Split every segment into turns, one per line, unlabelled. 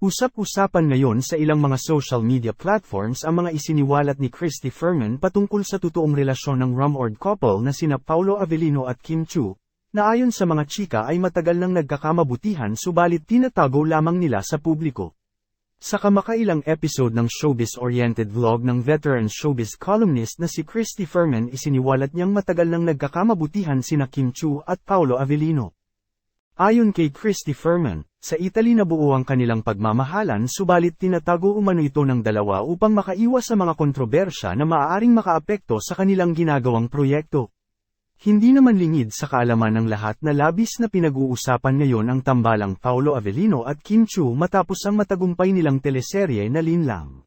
Usap-usapan ngayon sa ilang mga social media platforms ang mga isiniwalat ni Christy Fermin patungkol sa totoong relasyon ng rumored couple na sina Paolo Avellino at Kim Chiu, na ayon sa mga chika ay matagal nang nagkakamabutihan subalit tinatago lamang nila sa publiko. Sa kamakailang episode ng showbiz-oriented vlog ng veteran showbiz columnist na si Christy Fermin, isiniwalat niyang matagal nang nagkakamabutihan sina Kim Chiu at Paolo Avellino. Ayon kay Christy Fermin, sa Italy nabuo ang kanilang pagmamahalan subalit tinatago umano ito ng dalawa upang makaiwas sa mga kontrobersya na maaaring makaapekto sa kanilang ginagawang proyekto. Hindi naman lingid sa kaalaman ng lahat na labis na pinag-uusapan ngayon ang tambalang Paolo Avellino at Kim Chiu matapos ang matagumpay nilang teleserye na Linlang.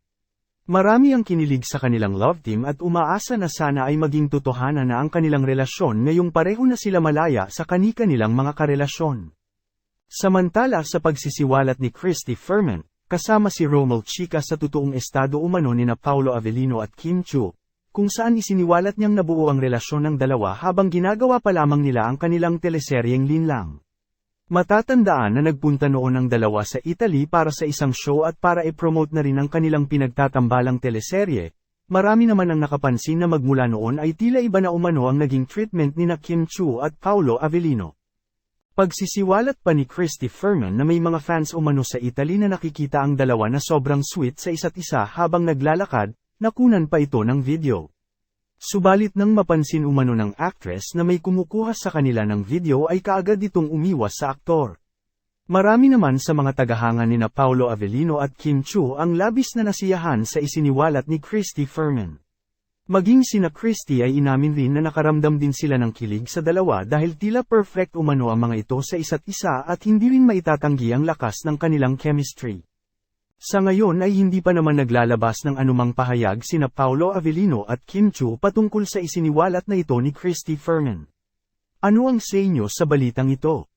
Marami ang kinilig sa kanilang love team at umaasa na sana ay maging totohanan na ang kanilang relasyon ngayong pareho na sila malaya sa kani-kanilang mga karelasyon. Samantala sa pagsisiwalat ni Christy Fermin, kasama si Romel Chica sa totoong estado umano nina Paolo Avellino at Kim Chiu, kung saan isiniwalat niyang nabuo ang relasyon ng dalawa habang ginagawa pa lamang nila ang kanilang teleseryeng Linlang. Matatandaan na nagpunta noon ang dalawa sa Italy para sa isang show at para i-promote na rin ang kanilang pinagtatambalang teleserye. Marami naman ang nakapansin na magmula noon ay tila iba na umano ang naging treatment nina Kim Chiu at Paolo Avellino. Pagsisiwalat pa ni Christy Fermin na may mga fans umano sa Italy na nakikita ang dalawa na sobrang sweet sa isa't isa habang naglalakad, nakunan pa ito ng video. Subalit nang mapansin umano ng actress na may kumukuha sa kanila ng video ay kaagad itong umiwas sa aktor. Marami naman sa mga tagahanga nina Paolo Avellino at Kim Chiu ang labis na nasiyahan sa isiniwalat ni Christy Fermin. Maging sina Christy ay inamin rin na nakaramdam din sila ng kilig sa dalawa dahil tila perfect umano ang mga ito sa isa't isa at hindi rin maitatanggi ang lakas ng kanilang chemistry. Sa ngayon ay hindi pa naman naglalabas ng anumang pahayag sina Paolo Avellino at Kim Chiu patungkol sa isiniwalat na ito ni Christy Fermin. Ano ang say nyo sa balitang ito?